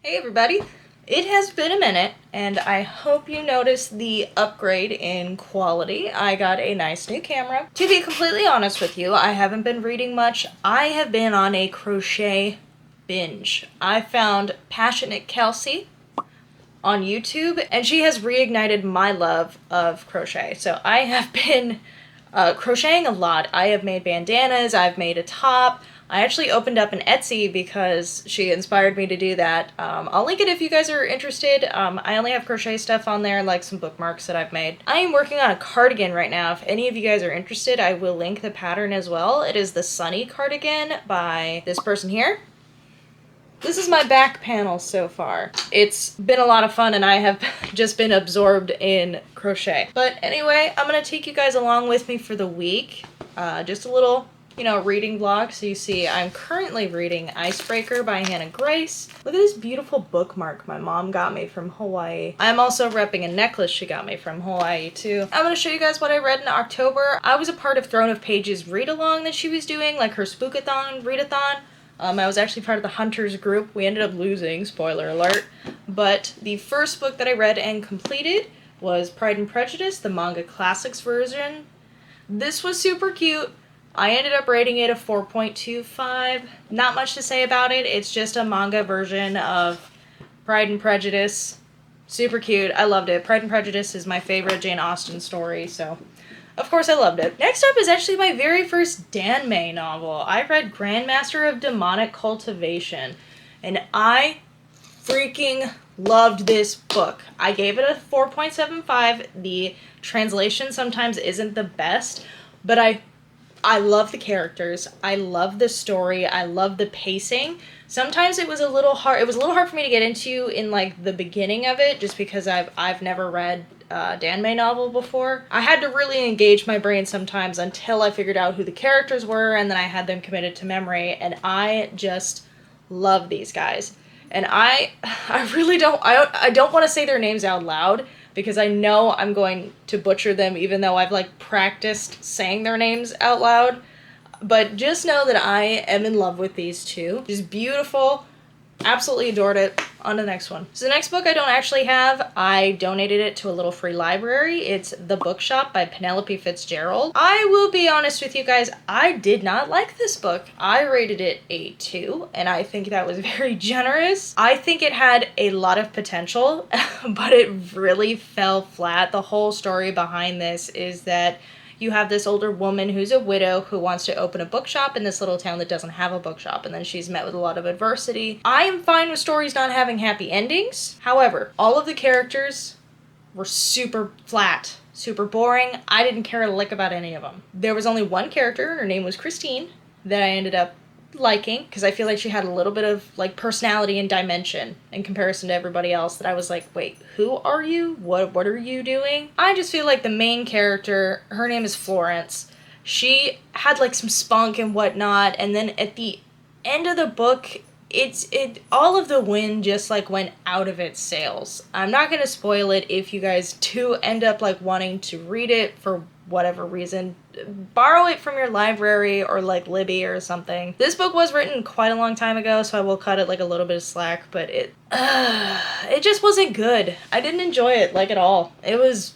Hey everybody! It has been a minute, and I hope you noticed the upgrade in quality. I got a nice new camera. To be completely honest with you, I haven't been reading much. I have been on a crochet binge. I found Passionate Kelsey on YouTube, and she has reignited my love of crochet. So I have been crocheting a lot. I have made bandanas, I've made a top. I actually opened up an Etsy because she inspired me to do that. I'll link it if you guys are interested. I only have crochet stuff on there, like some bookmarks that I've made. I am working on a cardigan right now. If any of you guys are interested, I will link the pattern as well. It is the Sunny cardigan by this person here. This is my back panel so far. It's been a lot of fun and I have just been absorbed in crochet. But anyway, I'm gonna take you guys along with me for the week. Just a little, reading vlog. So you see, I'm currently reading Icebreaker by Hannah Grace. Look at this beautiful bookmark my mom got me from Hawaii. I'm also repping a necklace she got me from Hawaii too. I'm gonna show you guys what I read in October. I was a part of Throne of Pages read-along that she was doing, like her spookathon, readathon. I was actually part of the Hunters group. We ended up losing, spoiler alert. But the first book that I read and completed was Pride and Prejudice, the manga classics version. This was super cute. I ended up rating it a 4.25. Not much to say about it. It's just a manga version of Pride and Prejudice. Super cute. I loved it. Pride and Prejudice is my favorite Jane Austen story, so of course I loved it. Next up is actually my very first Danmei novel. I read Grandmaster of Demonic Cultivation, and I freaking loved this book. I gave it a 4.75. The translation sometimes isn't the best, but I love the characters. I love the story. I love the pacing. Sometimes it was a little hard. It was a little hard for me to get into in like the beginning of it, just because I've never read a Danmei novel before. I had to really engage my brain sometimes until I figured out who the characters were, and then I had them committed to memory. And I just love these guys. And I really don't. I don't want to say their names out loud, because I know I'm going to butcher them, even though I've like practiced saying their names out loud. But just know that I am in love with these two. Just beautiful. Absolutely adored it. On to the next one. So the next book I don't actually have. I donated it to a little free library. It's The Bookshop by Penelope Fitzgerald. I will be honest with you guys, I did not like this book. I rated it a 2, and I think that was very generous. I think it had a lot of potential, but it really fell flat. The whole story behind this is that you have this older woman who's a widow who wants to open a bookshop in this little town that doesn't have a bookshop, and then she's met with a lot of adversity. I am fine with stories not having happy endings. However, all of the characters were super flat, super boring. I didn't care a lick about any of them. There was only one character, and her name was Christine, that I ended up liking, because I feel like she had a little bit of like personality and dimension in comparison to everybody else, that I was like, wait, who are you? What are you doing? I just feel like the main character, her name is Florence, she had like some spunk and whatnot, and then at the end of the book, all of the wind just like went out of its sails. I'm not gonna spoil it if you guys do end up like wanting to read it for whatever reason. Borrow it from your library or like Libby or something. This book was written quite a long time ago, so I will cut it like a little bit of slack, but it just wasn't good. I didn't enjoy it like at all. It was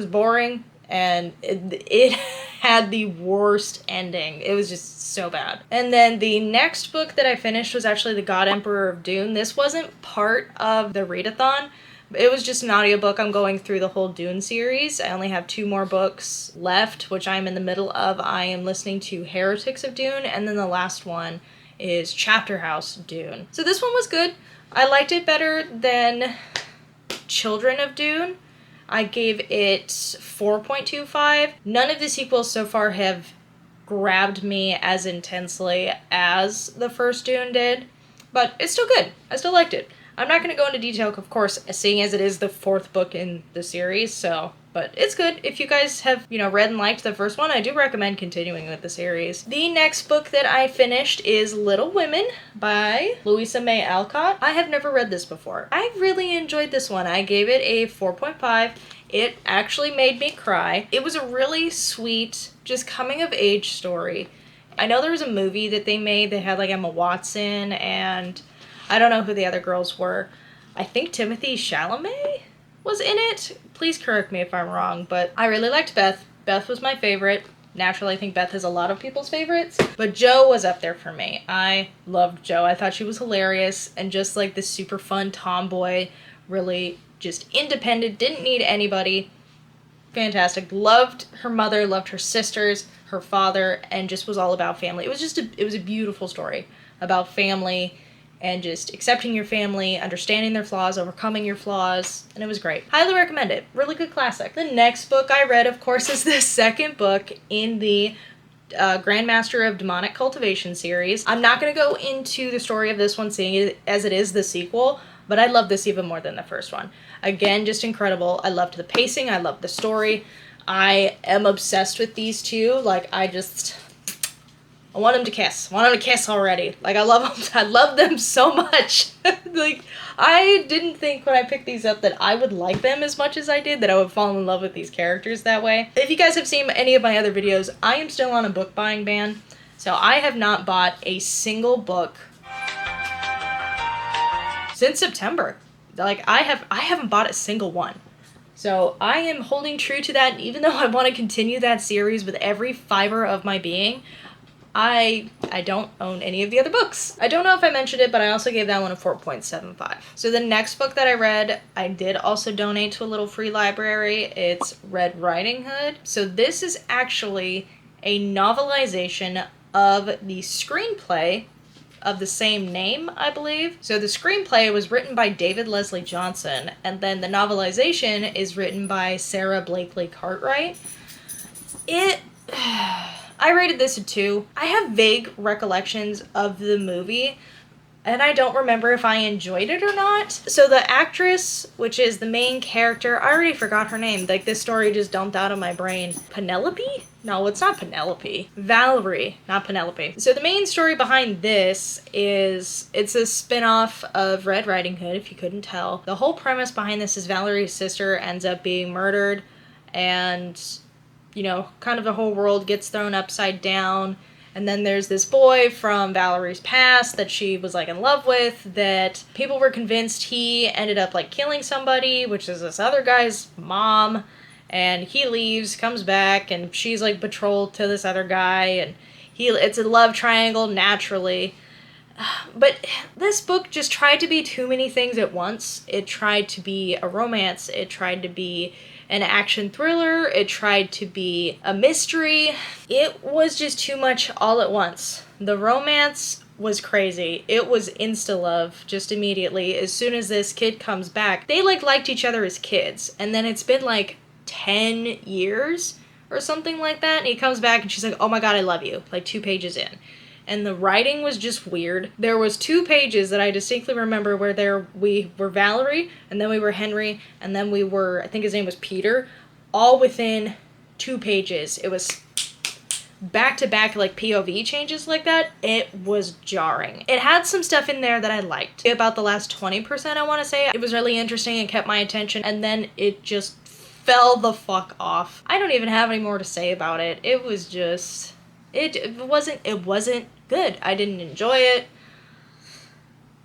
boring, and it had the worst ending. It was just so bad. And then the next book that I finished was actually The God Emperor of Dune. This wasn't part of the readathon. It was just an audiobook. I'm going through the whole Dune series. I only have 2 more books left, which I'm in the middle of. I am listening to Heretics of Dune, and then the last one is Chapter House Dune. So this one was good. I liked it better than Children of Dune. I gave it 4.25. None of the sequels so far have grabbed me as intensely as the first Dune did, but it's still good. I still liked it. I'm not going to go into detail, of course, seeing as it is the 4th book in the series, but it's good. If you guys have, read and liked the first one, I do recommend continuing with the series. The next book that I finished is Little Women by Louisa May Alcott. I have never read this before. I really enjoyed this one. I gave it a 4.5. It actually made me cry. It was a really sweet, just coming-of-age story. I know there was a movie that they made that had, like, Emma Watson, and I don't know who the other girls were. I think Timothy Chalamet was in it. Please correct me if I'm wrong, but I really liked Beth. Beth was my favorite. Naturally, I think Beth is a lot of people's favorites, but Jo was up there for me. I loved Jo. I thought she was hilarious and just like this super fun tomboy, really just independent, didn't need anybody. Fantastic. Loved her mother, loved her sisters, her father, and just was all about family. It was a beautiful story about family and just accepting your family, understanding their flaws, overcoming your flaws, and it was great. Highly recommend it. Really good classic. The next book I read, of course, is the second book in the Grandmaster of Demonic Cultivation series. I'm not going to go into the story of this one, seeing it as it is the sequel, but I love this even more than the first one. Again, just incredible. I loved the pacing. I loved the story. I am obsessed with these two. Like, I want them to kiss. I want them to kiss already. Like, I love them. I love them so much. Like, I didn't think when I picked these up that I would like them as much as I did, that I would fall in love with these characters that way. If you guys have seen any of my other videos, I am still on a book buying ban. So I have not bought a single book since September. Like, I haven't bought a single one. So I am holding true to that, even though I want to continue that series with every fiber of my being. I don't own any of the other books. I don't know if I mentioned it, but I also gave that one a 4.75. So the next book that I read, I did also donate to a little free library. It's Red Riding Hood. So this is actually a novelization of the screenplay of the same name, I believe. So the screenplay was written by David Leslie Johnson, and then the novelization is written by Sarah Blakely Cartwright. I rated this a 2. I have vague recollections of the movie, and I don't remember if I enjoyed it or not. So the actress, which is the main character, I already forgot her name. Like, this story just dumped out of my brain. Penelope? No, it's not Penelope. Valerie, not Penelope. So the main story behind this is, it's a spin-off of Red Riding Hood, if you couldn't tell. The whole premise behind this is Valerie's sister ends up being murdered, and you know, kind of the whole world gets thrown upside down. And then there's this boy from Valerie's past that she was, like, in love with, that people were convinced he ended up, like, killing somebody, which is this other guy's mom. And he leaves, comes back, and she's, like, betrothed to this other guy. And it's a love triangle, naturally. But this book just tried to be too many things at once. It tried to be a romance. It tried to be an action thriller. It tried to be a mystery. It was just too much all at once. The romance was crazy. It was insta-love just immediately. As soon as this kid comes back, they liked each other as kids. And then it's been like 10 years or something like that. And he comes back and she's like, oh my god, I love you. Like 2 pages in. And the writing was just weird. There was 2 pages that I distinctly remember where we were Valerie, and then we were Henry, and then we were, I think his name was Peter, all within 2 pages. It was back-to-back, like, POV changes like that. It was jarring. It had some stuff in there that I liked. About the last 20%, I want to say. It was really interesting and kept my attention, and then it just fell the fuck off. I don't even have any more to say about it. It was just... It wasn't good. I didn't enjoy it.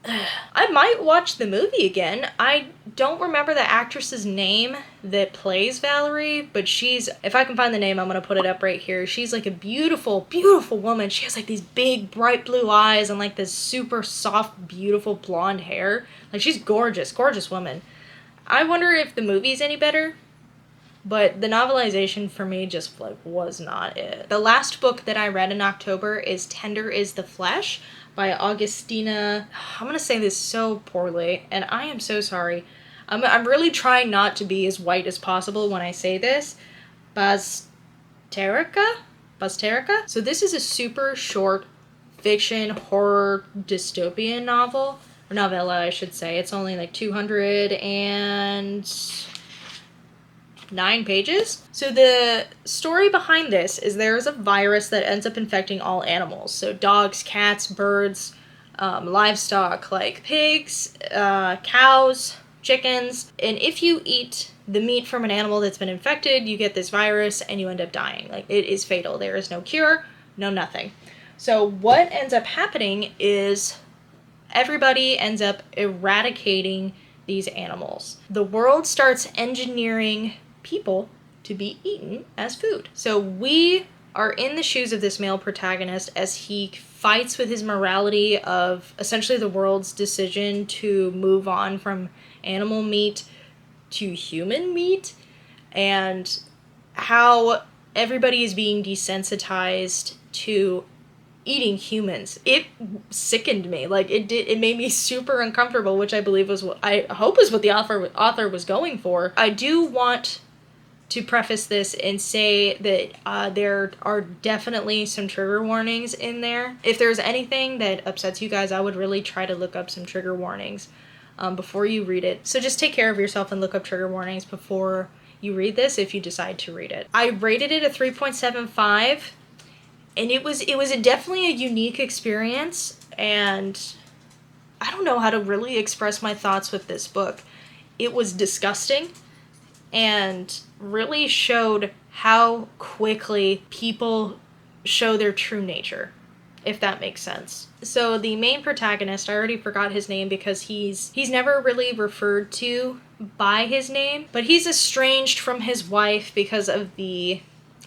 I might watch the movie again. I don't remember the actress's name that plays Valerie, but she's, if I can find the name, I'm going to put it up right here. She's like a beautiful, beautiful woman. She has like these big, bright blue eyes and like this super soft, beautiful blonde hair. Like, she's gorgeous, gorgeous woman. I wonder if the movie's any better. But the novelization for me just, like, was not it. The last book that I read in October is Tender is the Flesh by Augustina. I'm gonna say this so poorly, and I am so sorry. I'm really trying not to be as white as possible when I say this. Basterica? So this is a super short fiction horror dystopian novel. Or novella, I should say. It's only like 209 pages. So the story behind this is there is a virus that ends up infecting all animals. So dogs, cats, birds, livestock like pigs, cows, chickens. And if you eat the meat from an animal that's been infected, you get this virus and you end up dying. Like, it is fatal. There is no cure, no nothing. So what ends up happening is everybody ends up eradicating these animals. The world starts engineering people to be eaten as food. So we are in the shoes of this male protagonist as he fights with his morality of essentially the world's decision to move on from animal meat to human meat, and how everybody is being desensitized to eating humans. It sickened me. Like, it made me super uncomfortable, which I believe was what I hope is what the author was going for. I do want to preface this and say that there are definitely some trigger warnings in there. If there's anything that upsets you guys, I would really try to look up some trigger warnings before you read it. So just take care of yourself and look up trigger warnings before you read this if you decide to read it. I rated it a 3.75, and it was definitely a unique experience, and I don't know how to really express my thoughts with this book. It was disgusting and really showed how quickly people show their true nature, if that makes sense. So the main protagonist, I already forgot his name because he's never really referred to by his name, but he's estranged from his wife because of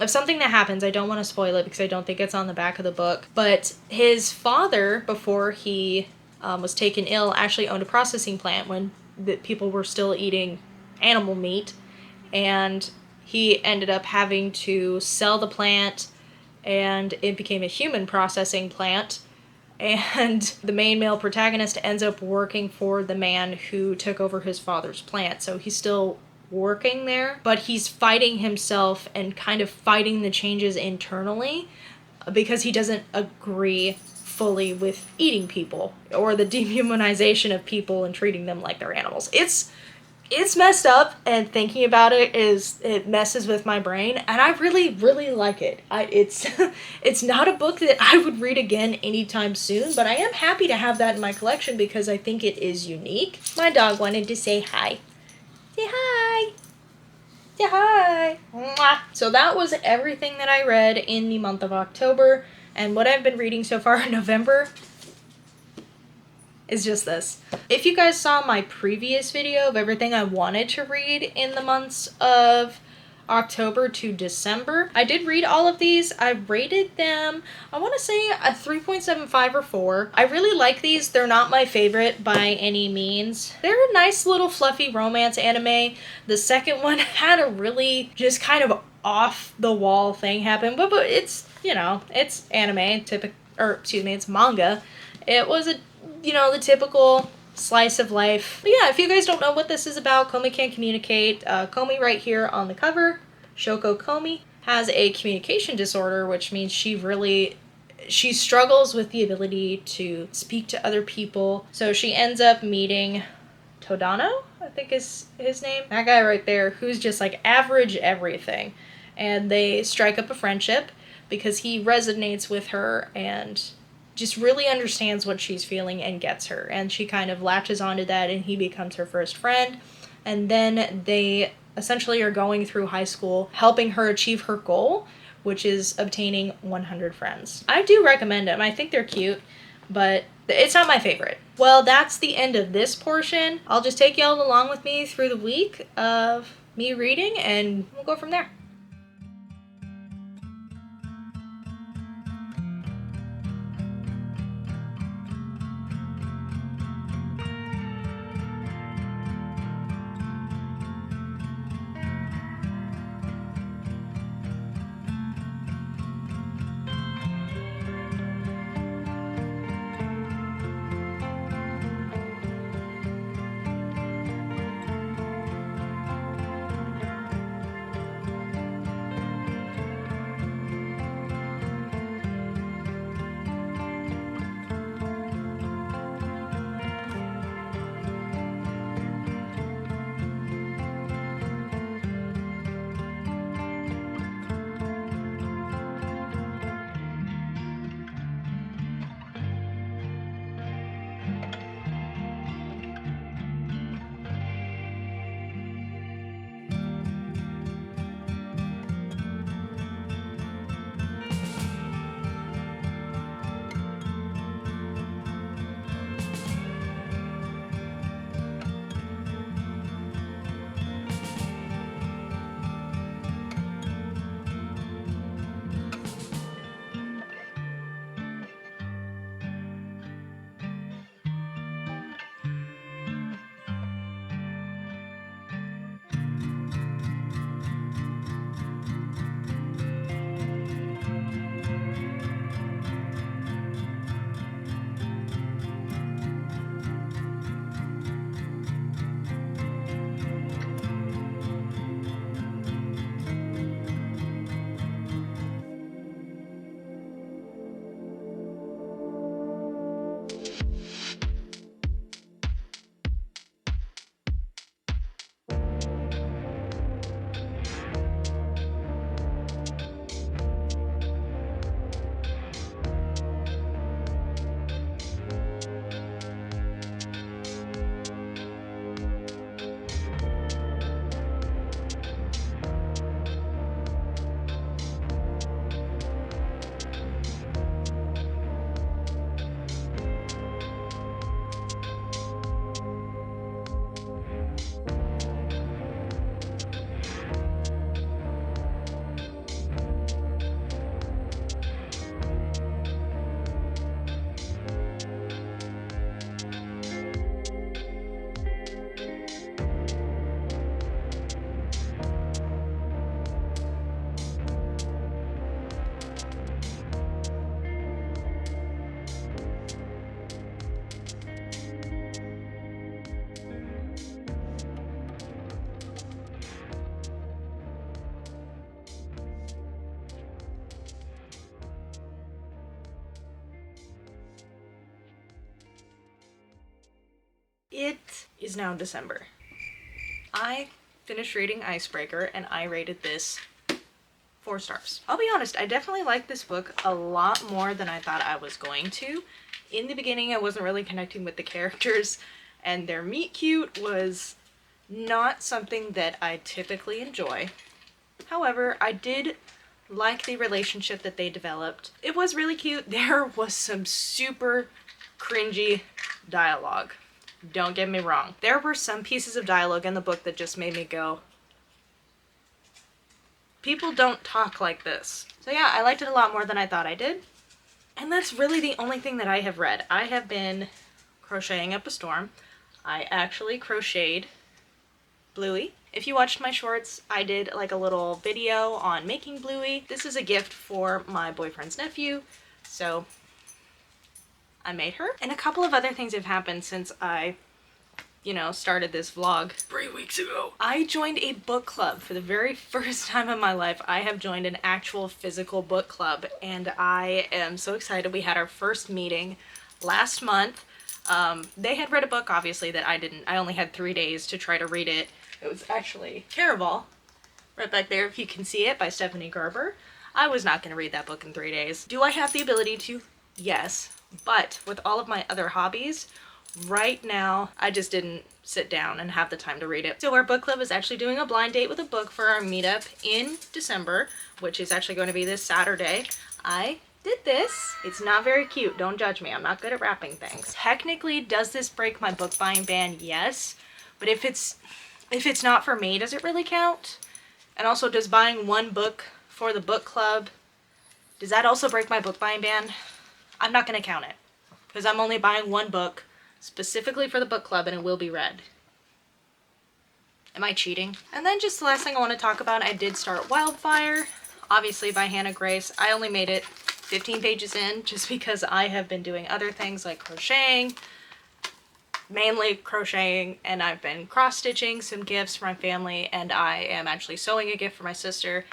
something that happens. I don't want to spoil it because I don't think it's on the back of the book, but his father, before he was taken ill, actually owned a processing plant when the people were still eating animal meat, and he ended up having to sell the plant, and it became a human processing plant, and the main male protagonist ends up working for the man who took over his father's plant. So he's still working there, but he's fighting himself and kind of fighting the changes internally because he doesn't agree fully with eating people or the dehumanization of people and treating them like they're animals. It's messed up, and thinking about it messes with my brain, and I really, really like it. It's not a book that I would read again anytime soon, but I am happy to have that in my collection because I think it is unique. My dog wanted to say hi. Say hi! Say hi! Mwah. So that was everything that I read in the month of October, and what I've been reading so far in November is just this. If you guys saw my previous video of everything I wanted to read in the months of October to December, I did read all of these. I rated them, I want to say a 3.75 or 4. I really like these. They're not my favorite by any means. They're a nice little fluffy romance anime. The second one had a really just kind of off the wall thing happen, but it's, you know, it's anime, it's manga. It was the typical slice of life. But yeah, if you guys don't know what this is about, Komi Can't Communicate. Komi right here on the cover, Shoko Komi, has a communication disorder, which means she struggles with the ability to speak to other people. So she ends up meeting Todano, I think is his name. That guy right there, who's just like average everything. And they strike up a friendship because he resonates with her and just really understands what she's feeling and gets her. And she kind of latches onto that, and he becomes her first friend. And then they essentially are going through high school, helping her achieve her goal, which is obtaining 100 friends. I do recommend them. I think they're cute, but it's not my favorite. Well, that's the end of this portion. I'll just take y'all along with me through the week of me reading, and we'll go from there. It is now December. I finished reading Icebreaker and I rated this 4 stars. I'll be honest, I definitely like this book a lot more than I thought I was going to. In the beginning, I wasn't really connecting with the characters, and their meet cute was not something that I typically enjoy. However, I did like the relationship that they developed. It was really cute. There was some super cringy dialogue. Don't get me wrong. There were some pieces of dialogue in the book that just made me go, people don't talk like this. So yeah, I liked it a lot more than I thought I did. And that's really the only thing that I have read. I have been crocheting up a storm. I actually crocheted Bluey. If you watched my shorts, I did like a little video on making Bluey. This is a gift for my boyfriend's nephew, so I made her. And a couple of other things have happened since I started this vlog 3 weeks ago. I joined a book club for the very first time in my life. I have joined an actual physical book club and I am so excited. We had our first meeting last month. They had read a book, obviously, that I didn't. I only had 3 days to try to read it. It was actually Caraval, right back there if you can see it, by Stephanie Gerber. I was not going to read that book in 3 days. Do I have the ability to? Yes. But with all of my other hobbies, right now, I just didn't sit down and have the time to read it. So our book club is actually doing a blind date with a book for our meetup in December, which is actually going to be this Saturday. I did this. It's not very cute. Don't judge me. I'm not good at wrapping things. Technically, does this break my book buying ban? Yes. But if it's not for me, does it really count? And also, does buying one book for the book club, does that also break my book buying ban? I'm not going to count it because I'm only buying one book specifically for the book club and it will be read. Am I cheating? And then just the last thing I want to talk about, I did start Wildfire, obviously by Hannah Grace. I only made it 15 pages in just because I have been doing other things like crocheting, mainly crocheting, and I've been cross-stitching some gifts for my family, and I am actually sewing a gift for my sister.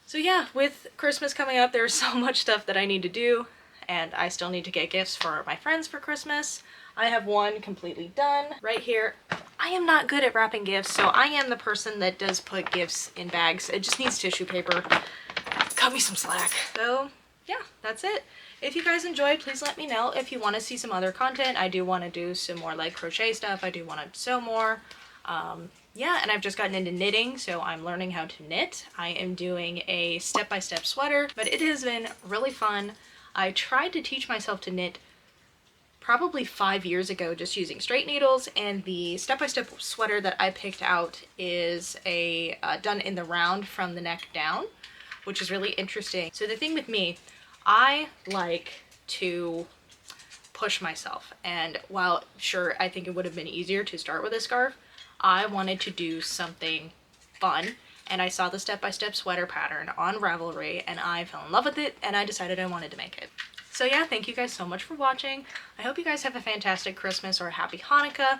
So yeah, with Christmas coming up, there's so much stuff that I need to do, and I still need to get gifts for my friends for Christmas. I have one completely done right here. I am not good at wrapping gifts, so I am the person that does put gifts in bags. It just needs tissue paper. Cut me some slack. So yeah, that's it. If you guys enjoyed, please let me know. If you want to see some other content, I do want to do some more like crochet stuff. I do want to sew more. Yeah, and I've just gotten into knitting, so I'm learning how to knit. I am doing a step-by-step sweater, but it has been really fun. I tried to teach myself to knit probably 5 years ago just using straight needles, and the step-by-step sweater that I picked out is a done in the round from the neck down, which is really interesting. So the thing with me, I like to push myself, and while sure I think it would have been easier to start with a scarf, I wanted to do something fun, and I saw the step-by-step sweater pattern on Ravelry and I fell in love with it and I decided I wanted to make it. So yeah, thank you guys so much for watching. I hope you guys have a fantastic Christmas or a happy Hanukkah,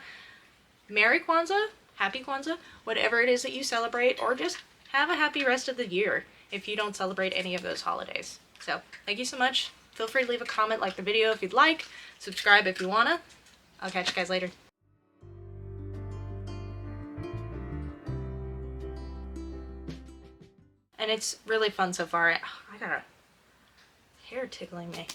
Merry Kwanzaa, Happy Kwanzaa, whatever it is that you celebrate, or just have a happy rest of the year if you don't celebrate any of those holidays. So thank you so much. Feel free to leave a comment, like the video if you'd like, subscribe if you wanna. I'll catch you guys later. And it's really fun so far. I got a hair tickling me.